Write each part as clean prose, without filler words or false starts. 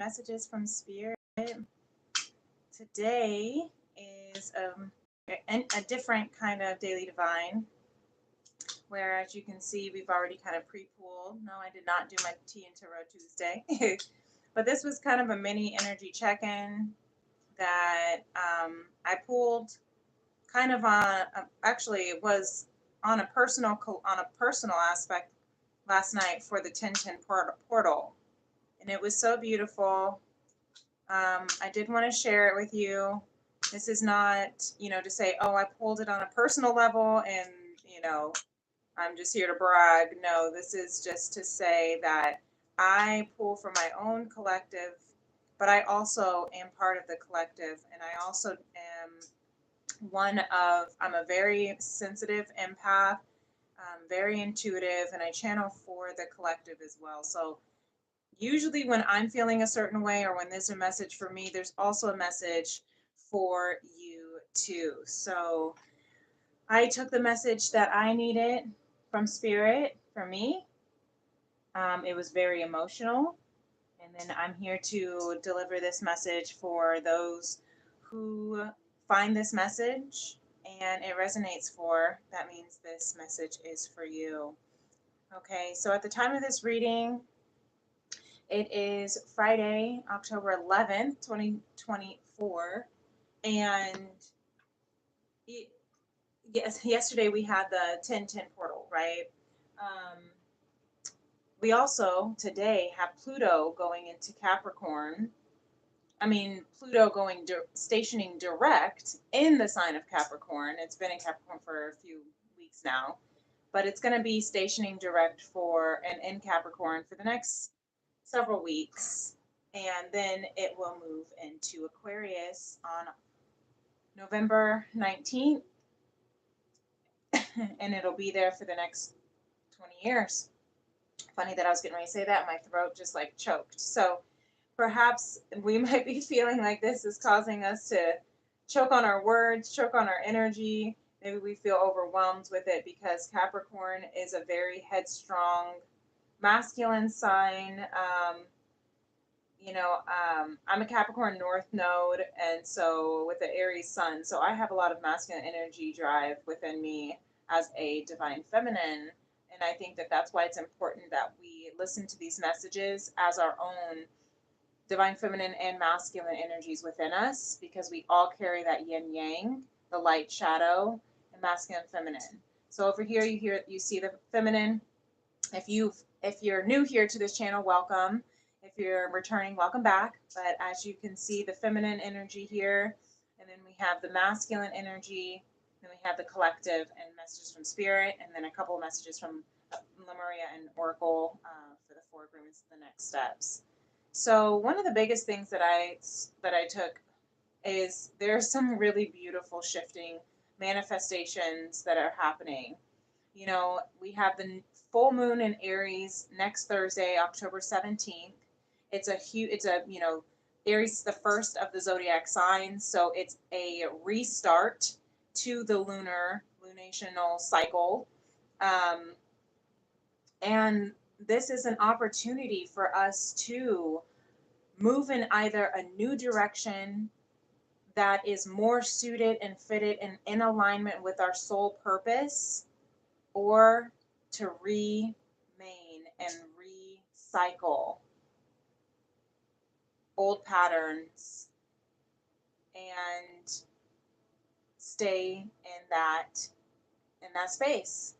Messages from Spirit. Today is a different kind of daily divine, where, as you can see, we've already kind of pre-pooled. No, I did not do my Tea and Tarot Tuesday, but this was kind of a mini energy check-in that I pulled kind of on. Actually, it was on a personal aspect last night for the 1010 portal, and it was so beautiful. I did want to share it with you. This is not, to say, oh, I pulled it on a personal level and, I'm just here to brag. No, this is just to say that I pull from my own collective, but I also am part of the collective. And I also am I'm a very sensitive empath, very intuitive, and I channel for the collective as well. So usually when I'm feeling a certain way or when there's a message for me, there's also a message for you too. So I took the message that I needed from Spirit for me. It was very emotional. And then I'm here to deliver this message for those who find this message and it resonates for. That means this message is for you. Okay, so at the time of this reading, it is Friday, October 11th, 2024, and yesterday we had the 1010 portal, right? We also today have Pluto going into Capricorn. Pluto stationing direct in the sign of Capricorn. It's been in Capricorn for a few weeks now, but it's going to be stationing direct in Capricorn for the next several weeks, and then it will move into Aquarius on November 19th, and it'll be there for the next 20 years. Funny that I was getting ready to say that, my throat just like choked. So perhaps we might be feeling like this is causing us to choke on our words, choke on our energy. Maybe we feel overwhelmed with it because Capricorn is a very headstrong, masculine sign. I'm a Capricorn North node, and so with the Aries sun, so I have a lot of masculine energy drive within me as a divine feminine, and I think that that's why it's important that we listen to these messages as our own divine feminine and masculine energies within us, because we all carry that yin yang, the light, shadow, and masculine, feminine. So over here, you see the feminine. If you're new here to this channel, welcome. If you're returning, welcome back. But as you can see, the feminine energy here, and then we have the masculine energy, then we have the collective and messages from Spirit, and then a couple of messages from Lemuria and Oracle for the 4 agreements, the next steps. So one of the biggest things that I took is there's some really beautiful shifting manifestations that are happening. We have the full moon in Aries next Thursday, October 17th. It's Aries is the first of the zodiac signs, so it's a restart to the lunational cycle. And this is an opportunity for us to move in either a new direction that is more suited and fitted and in alignment with our soul purpose, or to remain and recycle old patterns and stay in that space.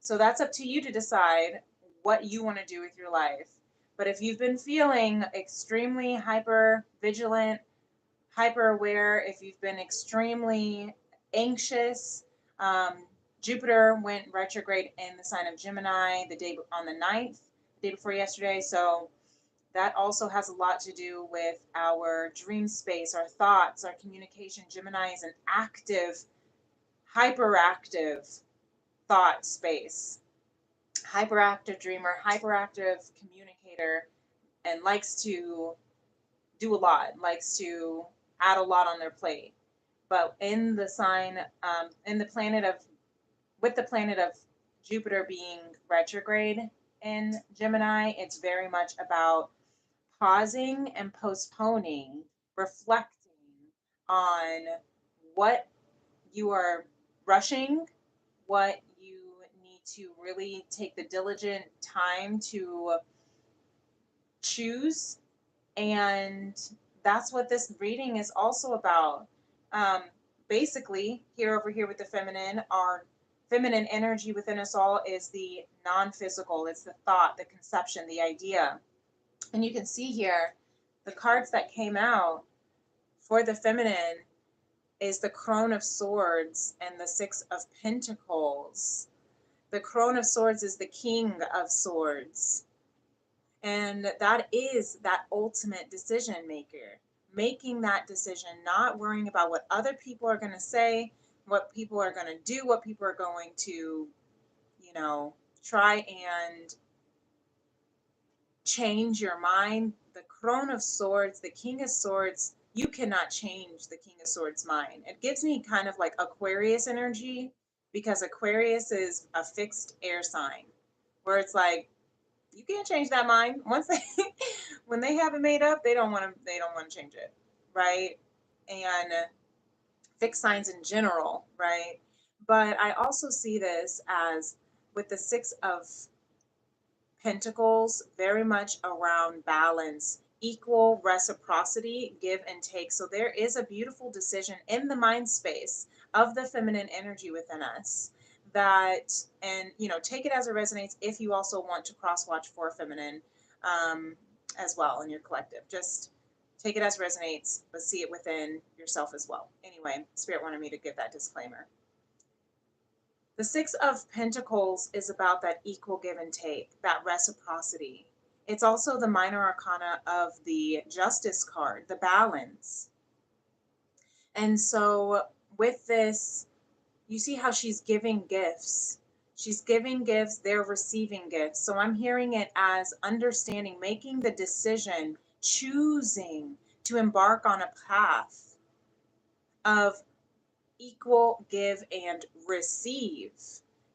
So that's up to you to decide what you want to do with your life. But if you've been feeling extremely hyper vigilant, hyper aware, if you've been extremely anxious, Jupiter went retrograde in the sign of Gemini on the 9th, the day before yesterday. So that also has a lot to do with our dream space, our thoughts, our communication. Gemini is an active, hyperactive thought space, hyperactive dreamer, hyperactive communicator, and likes to do a lot, likes to add a lot on their plate. But in the sign, with the planet of Jupiter being retrograde in Gemini, it's very much about pausing and postponing, reflecting on what you are rushing, what you need to really take the diligent time to choose. And that's what this reading is also about. Um, Basically, here over here with the feminine, our feminine energy within us all is the non-physical. It's the thought, the conception, the idea. And you can see here, the cards that came out for the feminine is the Crone of Swords and the Six of Pentacles. The Crone of Swords is the King of Swords. And that is that ultimate decision maker. Making that decision, not worrying about what other people are going to say, what people are going to do, what people are going to, try and change your mind. The Crone of Swords, the King of Swords, you cannot change the King of Swords' mind. It gives me kind of like Aquarius energy, because Aquarius is a fixed air sign where it's like, you can't change that mind. Once they when they have it made up, they don't want to change it, right? And fixed signs in general, right? But I also see this as with the Six of Pentacles, very much around balance, equal reciprocity, give and take. So there is a beautiful decision in the mind space of the feminine energy within us that, and take it as it resonates. If you also want to cross watch for feminine as well in your collective, just take it as it resonates, but see it within yourself as well. Anyway, Spirit wanted me to give that disclaimer. The Six of Pentacles is about that equal give and take, that reciprocity. It's also the minor arcana of the Justice card, the balance. And so with this, you see how she's giving gifts. She's giving gifts, they're receiving gifts. So I'm hearing it as understanding, making the decision, choosing to embark on a path of equal give and receive,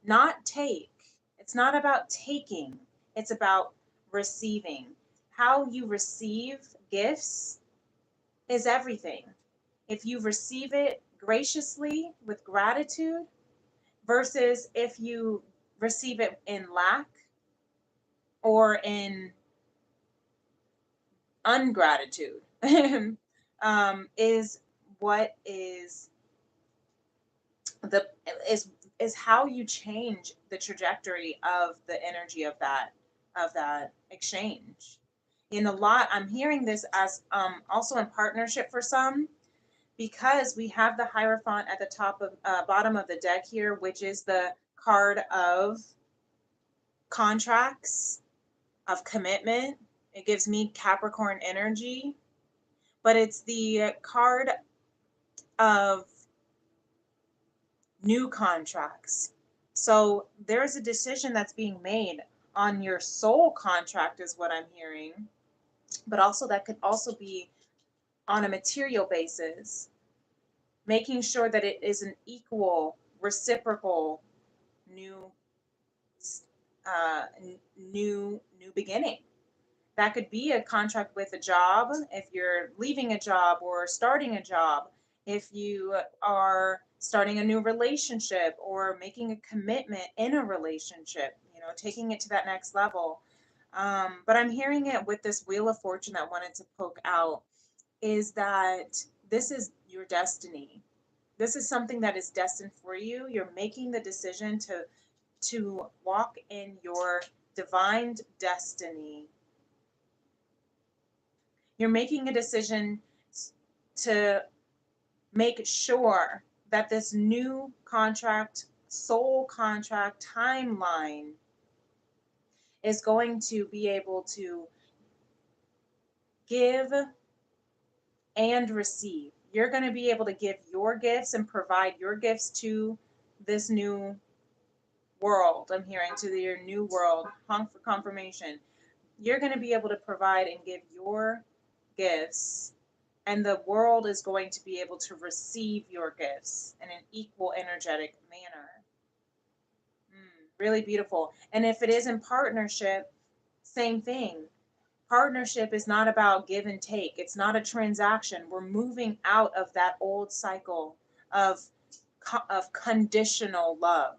not take. It's not about taking, it's about receiving. How you receive gifts is everything. If you receive it graciously with gratitude versus if you receive it in lack or in ungratitude, is what the is how you change the trajectory of the energy of that exchange. In a lot, I'm hearing this as also in partnership for some, because we have the Hierophant at the top of bottom of the deck here, which is the card of contracts, of commitment. It gives me Capricorn energy, but it's the card of new contracts. So there's a decision that's being made on your soul contract, is what I'm hearing, but also that could also be on a material basis, making sure that it is an equal, reciprocal, new, uh, new beginning. That could be a contract with a job, if you're leaving a job or starting a job, if you are starting a new relationship or making a commitment in a relationship, taking it to that next level. But I'm hearing it with this Wheel of Fortune that wanted to poke out, is that this is your destiny. This is something that is destined for you. You're making the decision to walk in your divine destiny. You're making a decision to make sure that this new contract, soul contract timeline is going to be able to give and receive. You're going to be able to give your gifts and provide your gifts to this new world. I'm hearing to your new world. Honk for confirmation. You're going to be able to provide and give your gifts, and the world is going to be able to receive your gifts in an equal energetic manner. Really beautiful. And if it is in partnership, same thing. Partnership is not about give and take. It's not a transaction. We're moving out of that old cycle of conditional love,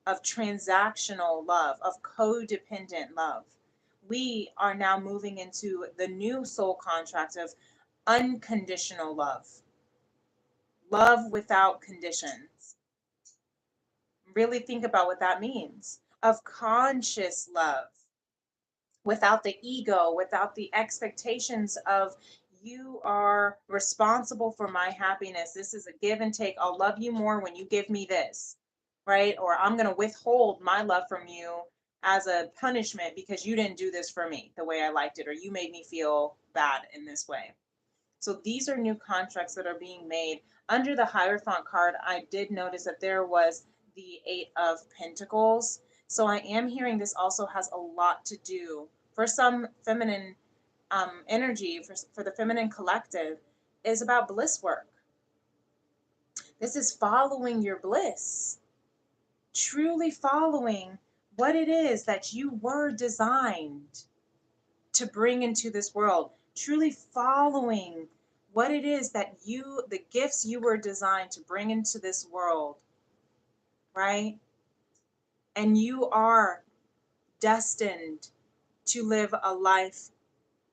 of transactional love, of codependent love. We are now moving into the new soul contract of unconditional love, love without conditions. Really think about what that means. Of conscious love, without the ego, without the expectations of you are responsible for my happiness. This is a give and take. I'll love you more when you give me this, right? Or I'm going to withhold my love from you as a punishment because you didn't do this for me the way I liked it, or you made me feel bad in this way. So these are new contracts that are being made. Under the Hierophant card, I did notice that there was the Eight of Pentacles. So I am hearing this also has a lot to do, for some feminine energy, for the feminine collective, is about bliss work. This is following your bliss, truly following what it is that you were designed to bring into this world, truly following what it is that the gifts you were designed to bring into this world, right? And you are destined to live a life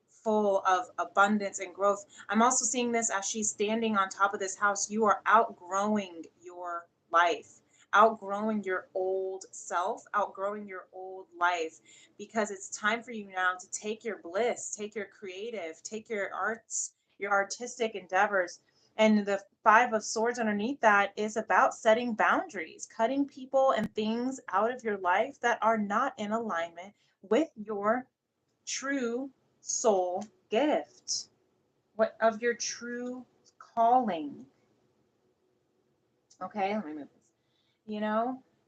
full of abundance and growth. I'm also seeing this as she's standing on top of this house. You are outgrowing your life, outgrowing your old self, outgrowing your old life, because it's time for you now to take your bliss, take your creative, take your arts, your artistic endeavors. And the Five of Swords underneath that is about setting boundaries, cutting people and things out of your life that are not in alignment with your true soul gift, what of your true calling. Okay, let me move this.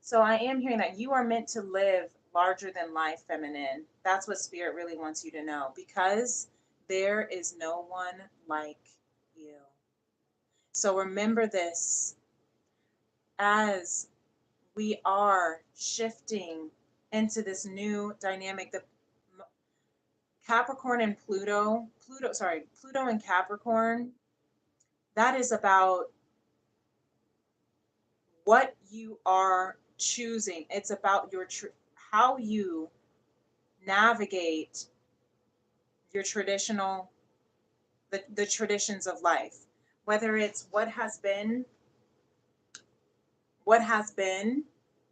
So I am hearing that you are meant to live larger than life, feminine. That's what spirit really wants you to know, because there is no one like you. So remember this as we are shifting into this new dynamic. The Capricorn and Pluto and Capricorn, that is about what you are choosing. It's about your how you navigate your the traditions of life, whether it's what has been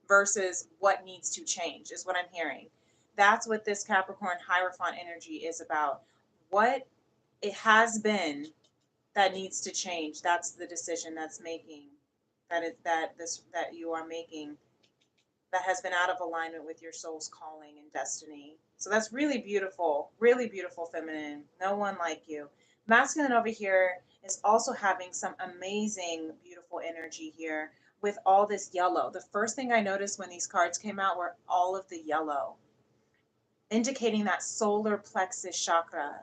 versus what needs to change, is what I'm hearing. That's what this Capricorn Hierophant energy is about. What it has been that needs to change. That's the decision that's making, that you are making, that has been out of alignment with your soul's calling and destiny. So that's really beautiful, feminine. No one like you. Masculine over here is also having some amazing, beautiful energy here with all this yellow. The first thing I noticed when these cards came out were all of the yellow, indicating that solar plexus chakra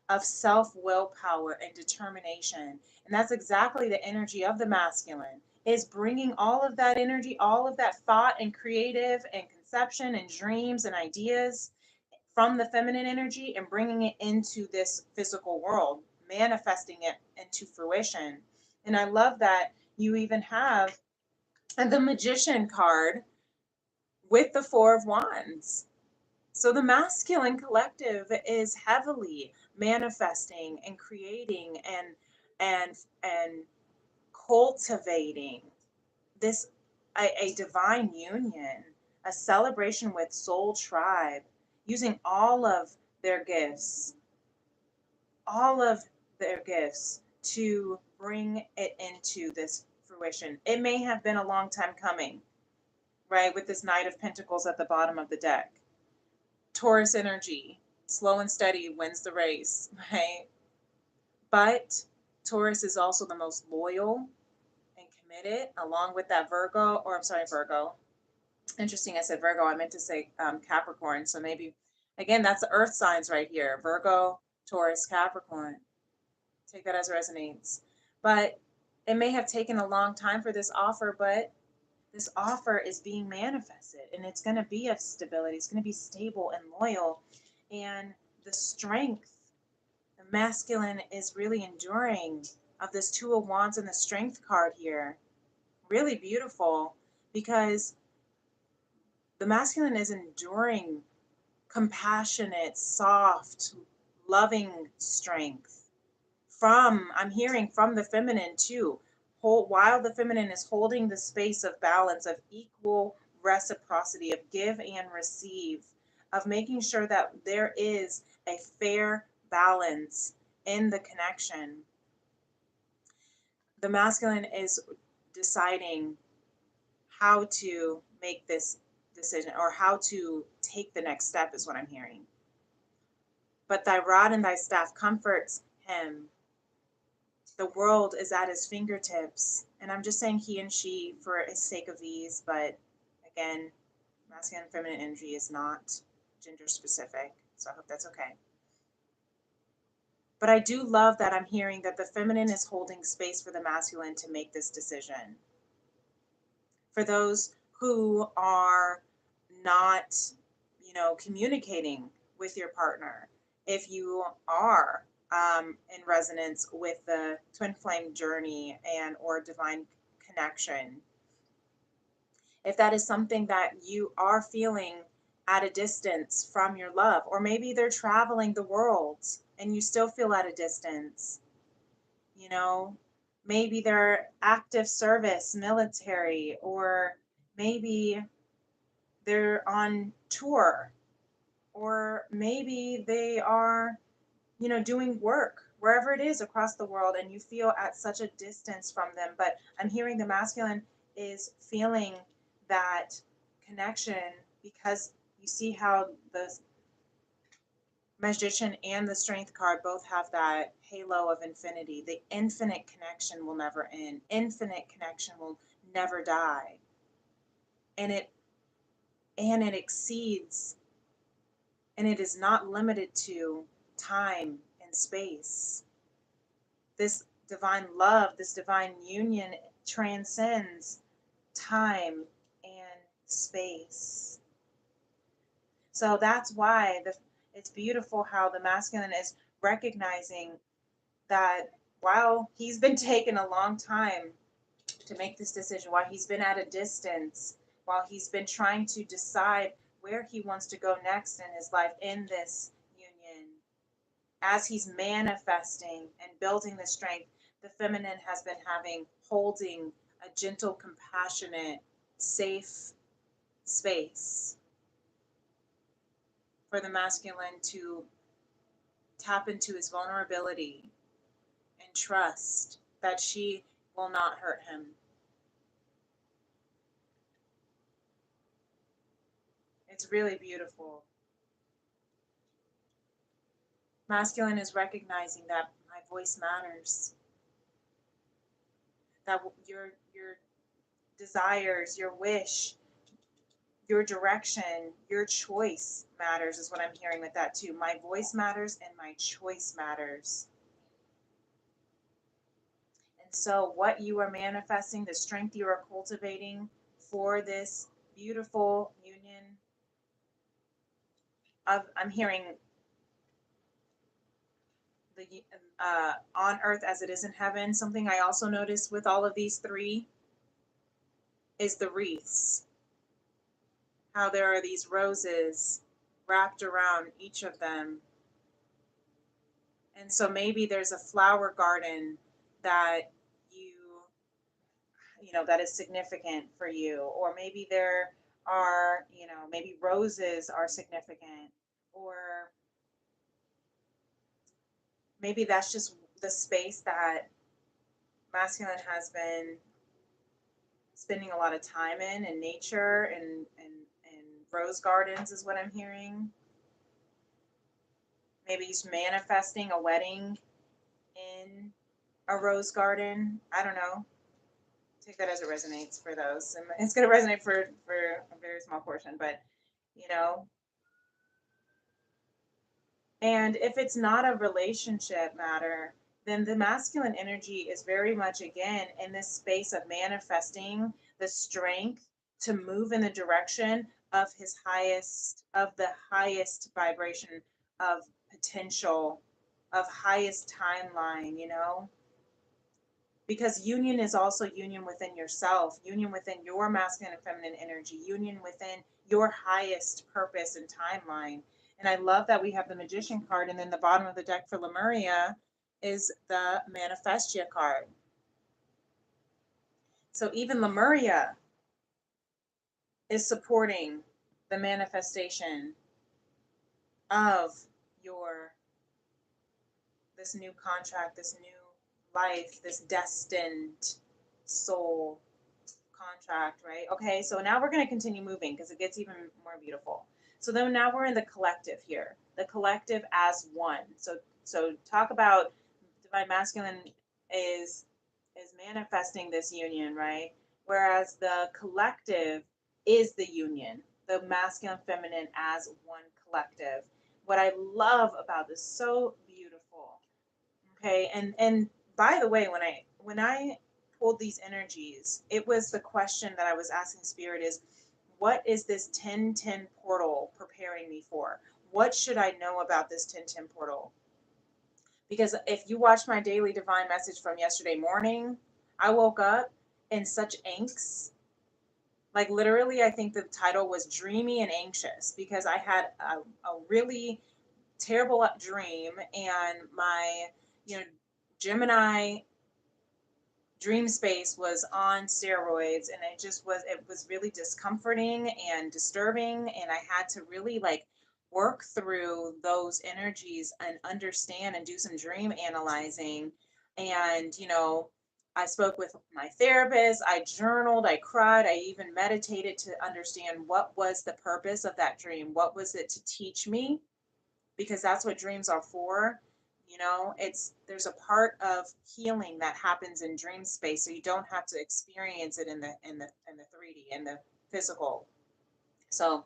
of self willpower and determination. And that's exactly the energy of the masculine, is bringing all of that energy, all of that thought and creative and conception and dreams and ideas from the feminine energy and bringing it into this physical world, manifesting it into fruition. And I love that you even have the Magician card with the Four of Wands. So the masculine collective is heavily manifesting and creating and cultivating this a divine union, a celebration with soul tribe, using all of their gifts to bring it into this fruition. It may have been a long time coming, right? With this Knight of Pentacles at the bottom of the deck. Taurus energy, slow and steady wins the race, right? But Taurus is also the most loyal and committed, along with that Virgo. Interesting, I said Virgo. I meant to say Capricorn. So maybe, again, that's the earth signs right here. Virgo, Taurus, Capricorn. Take that as resonates. But it may have taken a long time for this offer, but this offer is being manifested, and it's going to be of stability. It's going to be stable and loyal. And the strength. The masculine is really enduring of this Two of Wands and the Strength card here. Really beautiful, because the masculine is enduring compassionate, soft, loving strength. I'm hearing from the feminine too. While the feminine is holding the space of balance, of equal reciprocity, of give and receive, of making sure that there is a fair balance in the connection. The masculine is deciding how to make this decision, or how to take the next step, is what I'm hearing. But thy rod and thy staff comforts him. The world is at his fingertips. And I'm just saying he and she for the sake of ease, but again, masculine and feminine energy is not gender specific. So I hope that's okay. But I do love that I'm hearing that the feminine is holding space for the masculine to make this decision. For those who are not, communicating with your partner, if you are in resonance with the twin flame journey and or divine connection, if that is something that you are feeling at a distance from your love, or maybe they're traveling the world and you still feel at a distance, maybe they're active service, military, or maybe they're on tour, or maybe they are, doing work wherever it is across the world and you feel at such a distance from them. But I'm hearing the masculine is feeling that connection, because you see how the magician and the strength card both have that halo of infinity. The infinite connection will never end. Infinite connection will never die. And it exceeds, and it is not limited to time and space. This divine love, this divine union transcends time and space. So that's why it's beautiful how the masculine is recognizing that while he's been taking a long time to make this decision, while he's been at a distance, while he's been trying to decide where he wants to go next in his life in this union, as he's manifesting and building the strength, the feminine has been holding a gentle, compassionate, safe space for the masculine to tap into his vulnerability and trust that she will not hurt him. It's really beautiful. Masculine is recognizing that my voice matters, that your desires, your wish, your direction, your choice matters, is what I'm hearing with that too. My voice matters and my choice matters. And so what you are manifesting, the strength you are cultivating for this beautiful union of, I'm hearing the on earth as it is in heaven. Something I also noticed with all of these three is the wreaths. How there are these roses wrapped around each of them. And so maybe there's a flower garden that that is significant for you, or maybe there are, maybe roses are significant, or maybe that's just the space that masculine has been spending a lot of time in nature and rose gardens is what I'm hearing. Maybe he's manifesting a wedding in a rose garden. I don't know. Take that as it resonates for those. And it's going to resonate for a very small portion, but you know. And if it's not a relationship matter, then the masculine energy is very much, again, in this space of manifesting the strength to move in the direction of the highest vibration of potential of highest timeline, you know? Because union is also union within yourself, union within your masculine and feminine energy, union within your highest purpose and timeline. And I love that we have the Magician card, and then the bottom of the deck for Lemuria is the Manifestia card. So even Lemuria is supporting the manifestation of your this new contract, this new life, this destined soul contract, right? Okay, so now we're going to continue moving because it gets even more beautiful. So then now we're in the collective here, the collective as one. So talk about divine masculine is manifesting this union, right? Whereas the collective is the union, the masculine feminine as one collective. What I love about this, so beautiful. Okay, and by the way, when I pulled these energies, it was the question that I was asking Spirit is, what is this 1010 portal preparing me for? What should I know about this 1010 portal? Because if you watch my daily divine message from yesterday morning, I woke up in such angst. Like literally, I think the title was Dreamy and Anxious because I had a really terrible dream, and my, you know, Gemini dream space was on steroids, and it was really discomforting and disturbing, and I had to really like work through those energies and understand and do some dream analyzing. And I spoke with my therapist, I journaled, I cried, I even meditated to understand what was the purpose of that dream, what was it to teach me, because that's what dreams are for. There's a part of healing that happens in dream space, so you don't have to experience it in the 3D, in the physical. So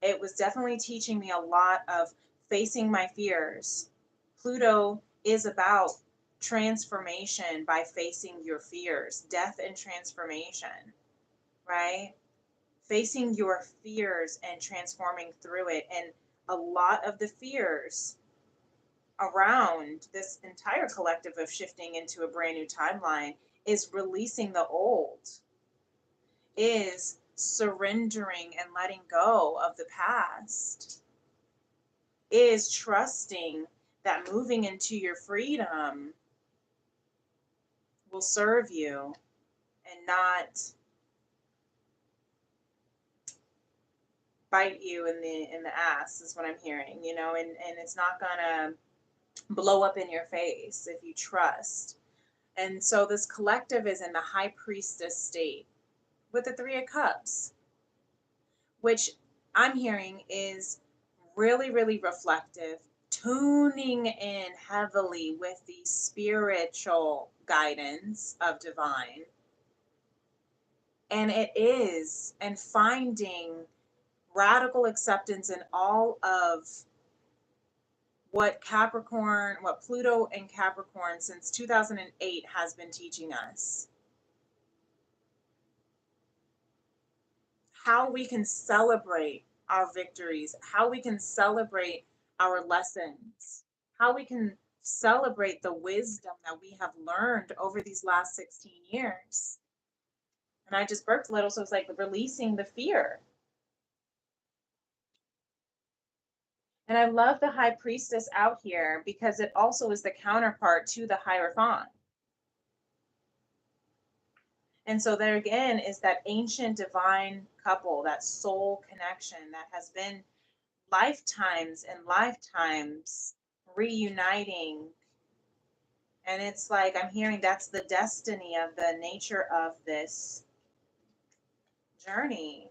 it was definitely teaching me a lot of facing my fears. Pluto is about transformation by facing your fears, death and transformation, right? Facing your fears and transforming through it. And a lot of the fears around this entire collective of shifting into a brand new timeline is releasing the old, is surrendering and letting go of the past, is trusting that moving into your freedom will serve you and not bite you in the ass, is what I'm hearing, and it's not gonna blow up in your face if you trust. And so this collective is in the high priestess state with the 3 of Cups, which I'm hearing is really, really reflective, tuning in heavily with the spiritual guidance of divine. And finding radical acceptance in all of what Pluto and Capricorn since 2008 has been teaching us. How we can celebrate our victories, how we can celebrate our lessons, how we can celebrate the wisdom that we have learned over these last 16 years. And I just burped a little, so it's like releasing the fear. And I love the High Priestess out here because it also is the counterpart to the Hierophant. And so there again is that ancient divine couple, that soul connection that has been lifetimes and lifetimes reuniting. And it's like I'm hearing that's the destiny of the nature of this journey,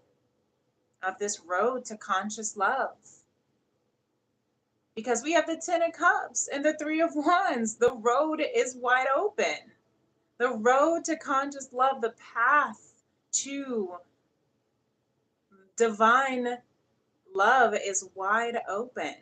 of this road to conscious love. Because we have the 10 of Cups and the 3 of Wands. The road is wide open. The road to conscious love, the path to divine love is wide open.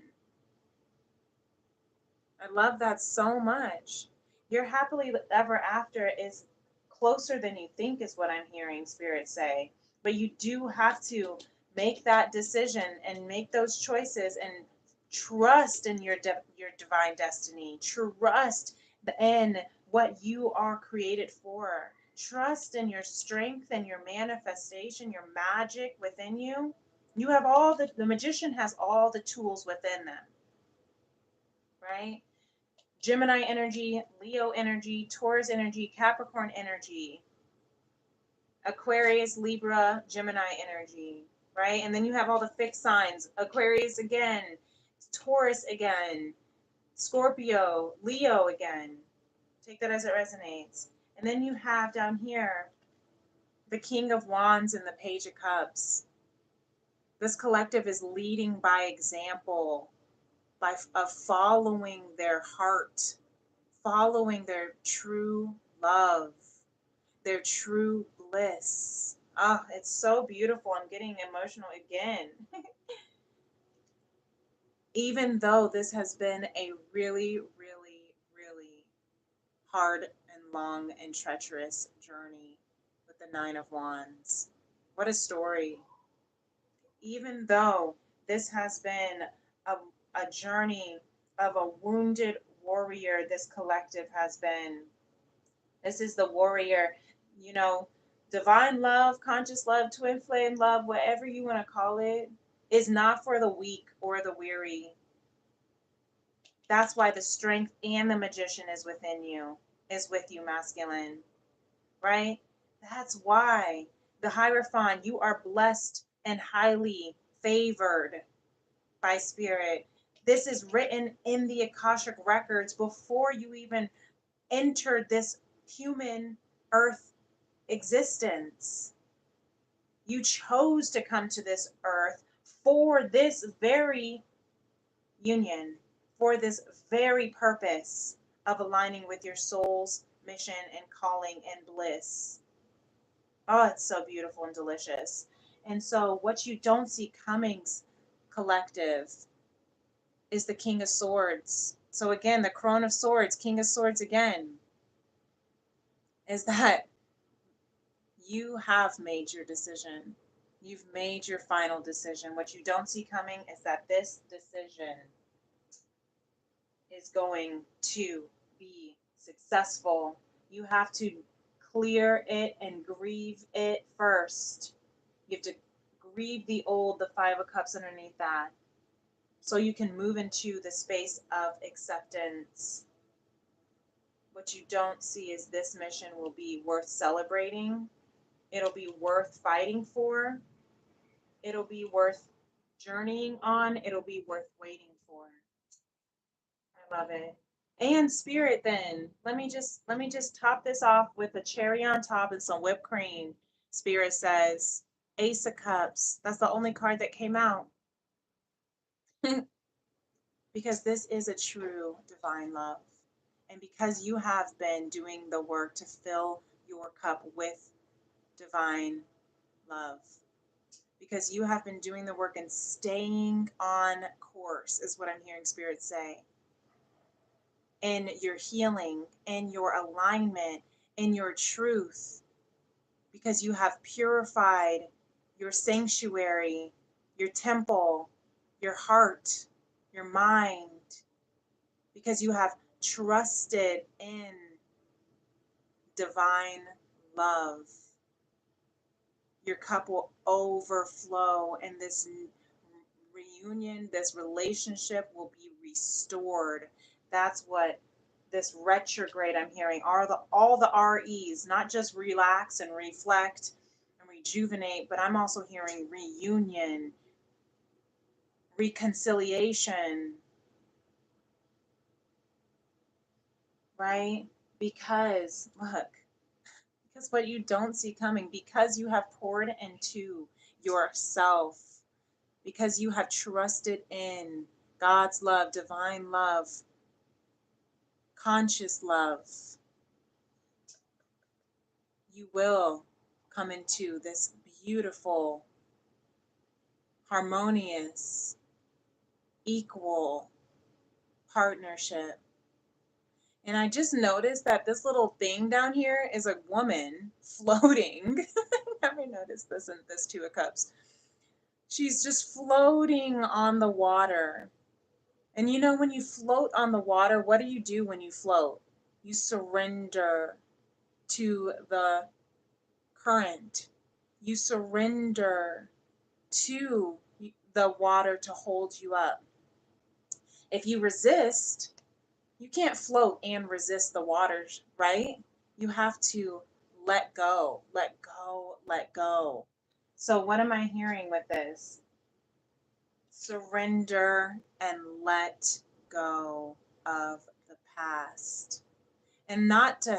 I love that so much. Your happily ever after is closer than you think, is what I'm hearing Spirit say. But you do have to make that decision and make those choices and Trust in your divine destiny. Trust in what you are created for. Trust in your strength and your manifestation, your magic within you. You have all the magician has all the tools within them, right? Gemini energy, Leo energy, Taurus energy, Capricorn energy, Aquarius, Libra, Gemini energy, right? And then you have all the fixed signs. Aquarius again, Taurus again, Scorpio, Leo again. Take that as it resonates. And then you have down here the King of Wands and the Page of Cups. This collective is leading by example, of following their heart, following their true love, their true bliss. Oh, it's so beautiful. I'm getting emotional again. Even though this has been a really, really, really hard and long and treacherous journey with the Nine of Wands. What a story. Even though this has been a journey of a wounded warrior, this collective has been. This is the warrior, you know, divine love, conscious love, twin flame love, whatever you want to call it, is not for the weak or the weary. That's why the strength and the magician is within you, is with you, masculine, right? That's why the Hierophant, you are blessed and highly favored by spirit. This is written in the Akashic records before you even entered this human earth existence. You chose to come to this earth for this very union, for this very purpose of aligning with your soul's mission and calling and bliss. Oh, it's so beautiful and delicious. And so, what you don't see coming's collective is the King of Swords. So, again, the Crone of Swords, King of Swords again, is that you have made your decision. You've made your final decision. What you don't see coming is that this decision is going to be successful. You have to clear it and grieve it first. You have to grieve the old, the Five of Cups underneath that, so you can move into the space of acceptance. What you don't see is this mission will be worth celebrating. It'll be worth fighting for. It'll be worth journeying on. It'll be worth waiting for. I love it. And spirit, then let me just top this off with a cherry on top and some whipped cream. Spirit says Ace of Cups. That's the only card that came out. Because this is a true divine love. And because you have been doing the work to fill your cup with divine love, because you have been doing the work and staying on course, is what I'm hearing Spirit say. In your healing, in your alignment, in your truth, because you have purified your sanctuary, your temple, your heart, your mind, because you have trusted in divine love. Your cup will overflow, and this reunion, this relationship will be restored. That's what this retrograde I'm hearing are all the REs, not just relax and reflect and rejuvenate, but I'm also hearing reunion, reconciliation, right? Because look, because what you don't see coming, because you have poured into yourself, because you have trusted in God's love, divine love, conscious love, you will come into this beautiful, harmonious, equal partnership. And I just noticed that this little thing down here is a woman floating. I never noticed this in this Two of Cups. She's just floating on the water. And you know, when you float on the water, what do you do when you float? You surrender to the current. You surrender to the water to hold you up. If you resist, you can't float and resist the waters, right? You have to let go, let go, let go. So, what am I hearing with this? Surrender and let go of the past. And not to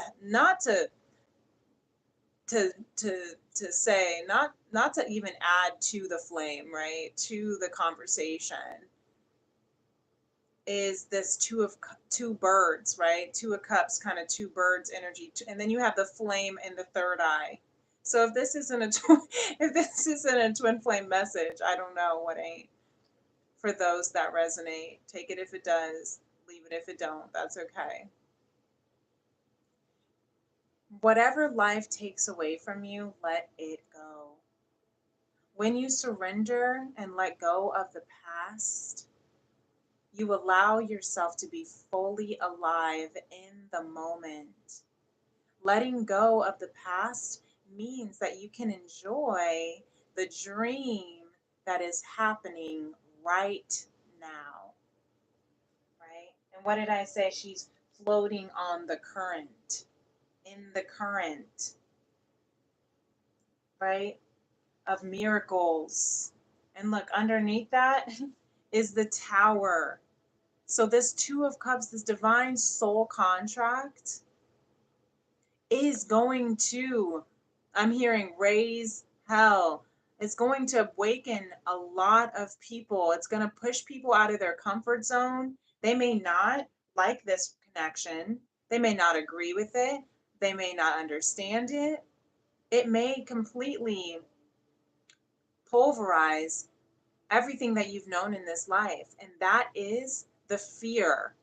say, not to even add to the flame, right? To the conversation is this two birds, right? Two of cups, kind of two birds energy, and then you have the flame in the third eye. So if this isn't if this isn't a twin flame message, I don't know what ain't. For those that resonate, take it if it does, leave it if it don't. That's okay. Whatever life takes away from you, let it go. When you surrender and let go of the past, you allow yourself to be fully alive in the moment. Letting go of the past means that you can enjoy the dream that is happening right now, right? And what did I say? She's floating on the current, in the current, right? Of miracles. And look, underneath that is the Tower. So this Two of Cups, this divine soul contract is going to, I'm hearing, raise hell. It's going to awaken a lot of people. It's going to push people out of their comfort zone. They may not like this connection. They may not agree with it. They may not understand it. It may completely pulverize everything that you've known in this life. And that is the fear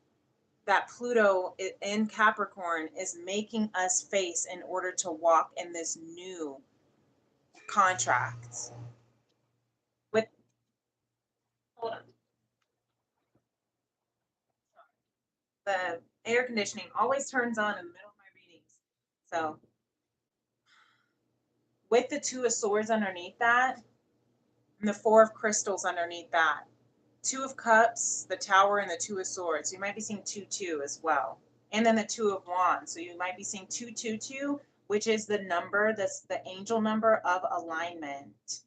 that Pluto in Capricorn is making us face in order to walk in this new contract. With, hold on, the air conditioning always turns on in the middle of my readings. So with the Two of Swords underneath that, and the Four of Crystals underneath that, Two of Cups, the Tower, and the Two of Swords. You might be seeing 2-2 as well. And then the Two of Wands. So you might be seeing 222, which is the number, that's the angel number of alignment.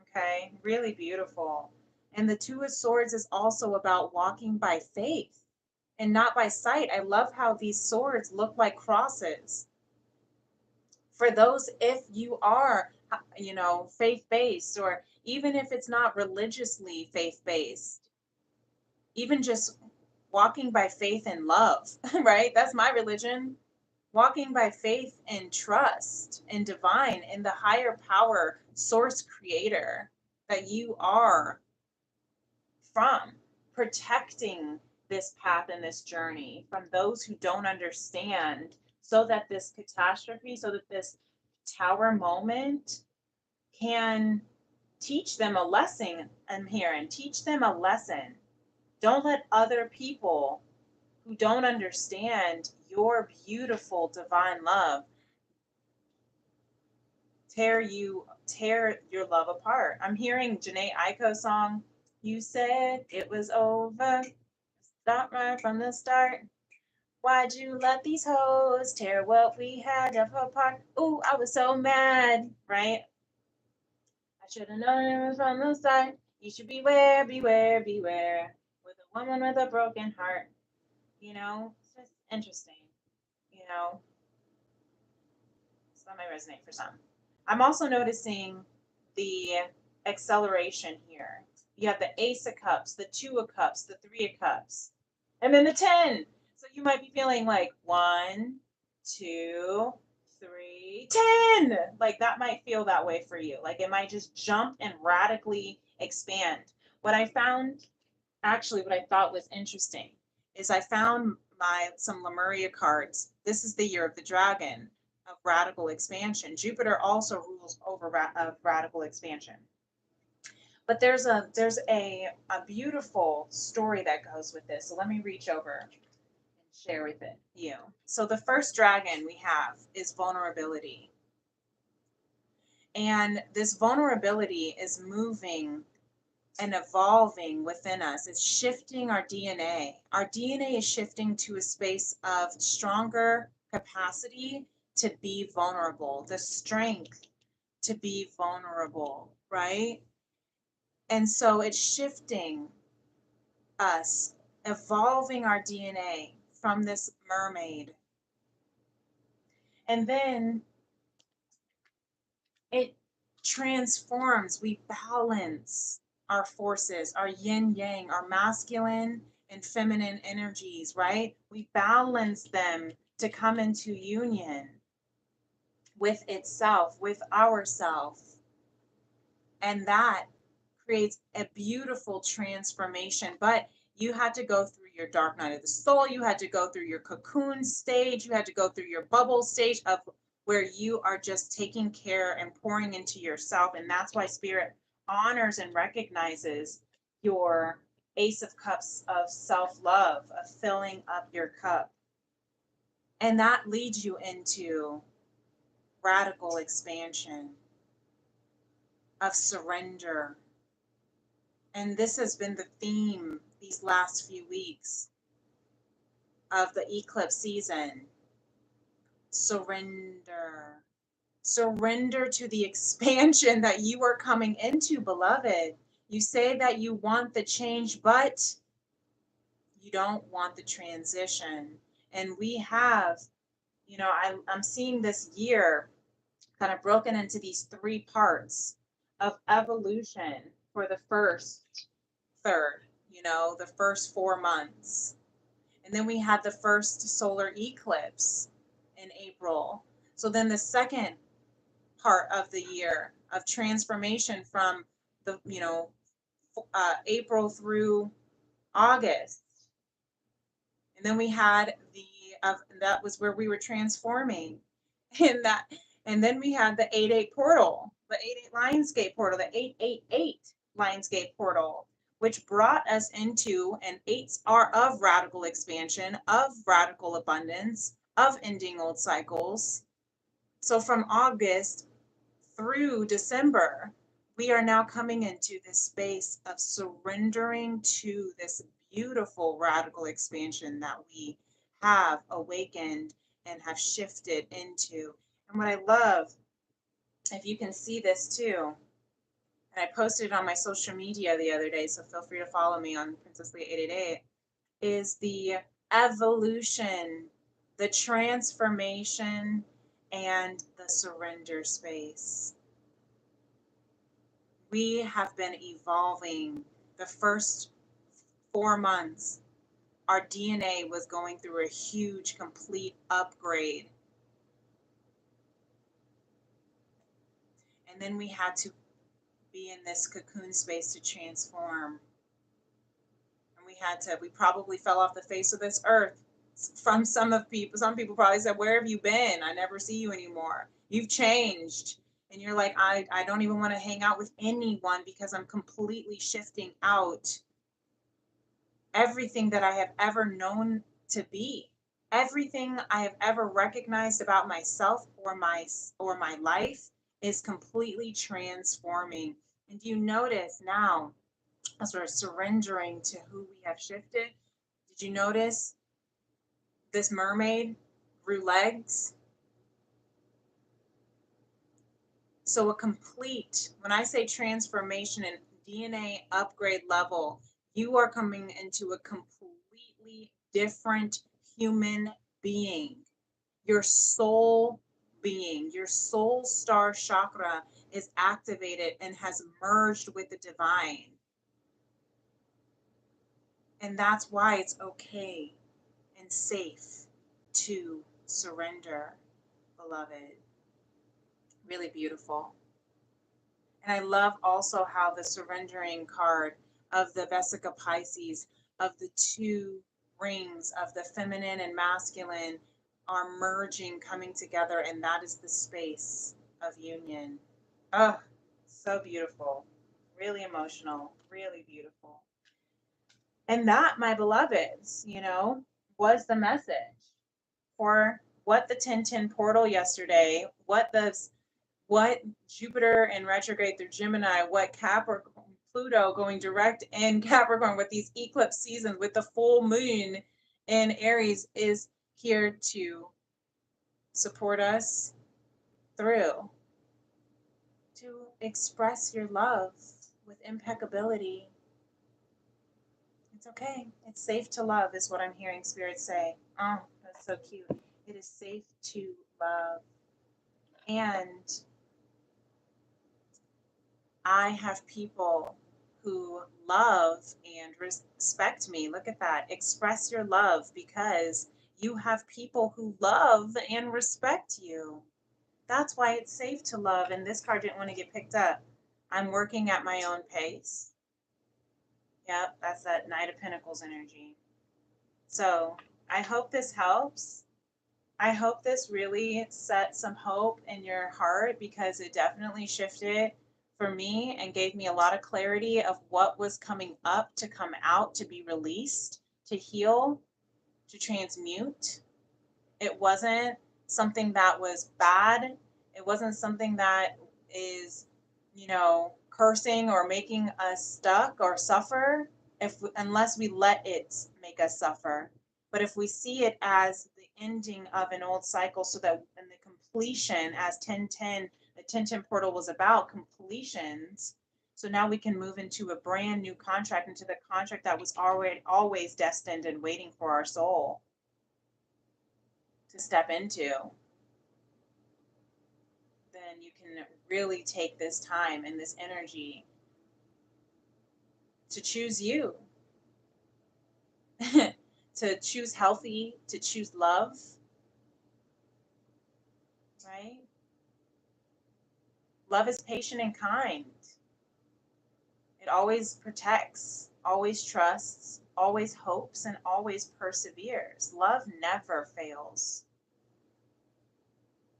Okay, really beautiful. And the Two of Swords is also about walking by faith and not by sight. I love how these swords look like crosses. For those, if you are, faith-based, or even if it's not religiously faith-based, even just walking by faith and love, right? That's my religion. Walking by faith and trust and divine in the higher power, source creator that you are from, protecting this path and this journey from those who don't understand, so that this catastrophe, so that this tower moment can teach them a lesson. I'm here, and teach them a lesson. Don't let other people who don't understand your beautiful divine love tear your love apart. I'm hearing Janae Aiko song, "You Said It Was Over, Stop right from the start. Why'd you let these hoes tear what we had apart? Ooh, I was so mad," right? "I should have known it was from the start. You should beware, beware, beware. With a woman with a broken heart." It's just interesting. You know, so that might resonate for some. I'm also noticing the acceleration here. You have the Ace of Cups, the Two of Cups, the Three of Cups, and then the 10. So you might be feeling like 1, 2, 3, 10. Like that might feel that way for you. Like it might just jump and radically expand. What I found, actually, what I thought was interesting is I found some Lemuria cards. This is the year of the dragon, of radical expansion. Jupiter also rules over radical expansion. But there's a beautiful story that goes with this. So let me reach over and share with you. So the first dragon we have is vulnerability. And this vulnerability is moving and evolving within us. It's shifting our DNA. Our DNA is shifting to a space of stronger capacity to be vulnerable, the strength to be vulnerable, right? And so it's shifting us, evolving our DNA from this mermaid. And then it transforms, we balance our forces, our yin yang, our masculine and feminine energies, right? We balance them to come into union with itself, with ourself. And that creates a beautiful transformation. But you had to go through your dark night of the soul, you had to go through your cocoon stage, you had to go through your bubble stage of where you are just taking care and pouring into yourself. And that's why spirit honors and recognizes your Ace of Cups of self-love, of filling up your cup. And that leads you into radical expansion, of surrender. And this has been the theme these last few weeks of the eclipse season. Surrender. Surrender to the expansion that you are coming into, beloved. You say that you want the change, but you don't want the transition. And we have, I'm seeing this year kind of broken into these three parts of evolution for the first third, the first 4 months. And then we had the first solar eclipse in April. So then the second part of the year of transformation from the, April through August. And then we had that was where we were transforming in that. And then we had the 8-8 portal, the 8-8 Lionsgate portal, the 888 Lionsgate portal, which brought us into, and eights are of radical expansion, of radical abundance, of ending old cycles. So from August through December, we are now coming into this space of surrendering to this beautiful radical expansion that we have awakened and have shifted into. And what I love, if you can see this too, and I posted it on my social media the other day, so feel free to follow me on Princess Leah 888, is the evolution, the transformation, and the surrender space. We have been evolving. The first 4 months, our DNA was going through a huge, complete upgrade. And then we had to be in this cocoon space to transform. And we probably fell off the face of this earth from some people probably said, where have you been? I never see you anymore. You've changed. And you're like, I don't even want to hang out with anyone because I'm completely shifting out everything that I have ever known to be, everything I have ever recognized about myself or my life is completely transforming. And do you notice now, as we're surrendering to who we have shifted, did you notice this mermaid grew legs? So when I say transformation and DNA upgrade level, you are coming into a completely different human being. Your soul being, your soul star chakra is activated and has merged with the divine. And that's why it's okay and safe to surrender, beloved. Really beautiful. And I love also how the surrendering card of the Vesica Pisces, of the two rings of the feminine and masculine, are merging, coming together, and that is the space of union. Oh, so beautiful. really emotional, really beautiful. And that, my beloveds, was the message for what the 1010 portal yesterday, what Jupiter in retrograde through Gemini, what Capricorn, Pluto going direct in Capricorn with these eclipse seasons, with the full moon in Aries is here to support us through, to express your love with impeccability. It's okay. It's safe to love, is what I'm hearing Spirit say. Oh, that's so cute. It is safe to love. And I have people who love and respect me. Look at that. Express your love because you have people who love and respect you. That's why it's safe to love. And this card didn't want to get picked up. I'm working at my own pace. Yep, that's that Knight of Pentacles energy. So I hope this helps. I hope this really set some hope in your heart because it definitely shifted for me and gave me a lot of clarity of what was coming up to come out, to be released, to heal, to transmute. It wasn't something that was bad. It wasn't something that is, cursing or making us stuck or suffer unless we let it make us suffer. But if we see it as the ending of an old cycle, so that in the completion, as 1010, the 1010 portal was about completions. So now we can move into a brand new contract, into the contract that was already always destined and waiting for our soul to step into. Then you can really take this time and this energy to choose you, to choose healthy, to choose love, right? Love is patient and kind. It always protects, always trusts, always hopes, and always perseveres. Love never fails.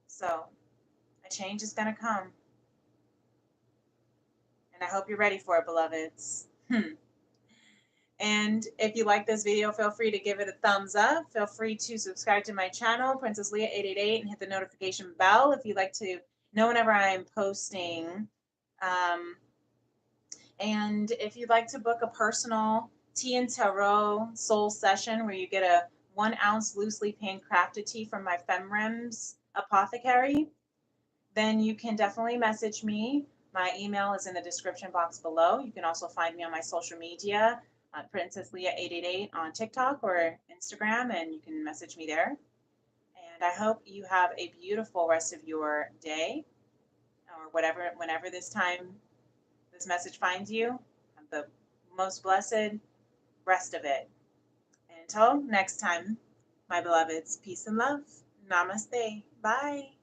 So a change is going to come. And I hope you're ready for it, beloveds. And if you like this video, feel free to give it a thumbs up. Feel free to subscribe to my channel, Princess Leah 888, and hit the notification bell if you'd like to know whenever I'm posting. And if you'd like to book a personal tea and tarot soul session where you get a 1 ounce loosely handcrafted tea from my FemRems apothecary, then you can definitely message me. My email is in the description box below. You can also find me on my social media, Princess Leah 888 on TikTok or Instagram, and you can message me there. And I hope you have a beautiful rest of your day, or whenever this message finds you. Have the most blessed rest of it. And until next time, my beloveds, peace and love. Namaste. Bye.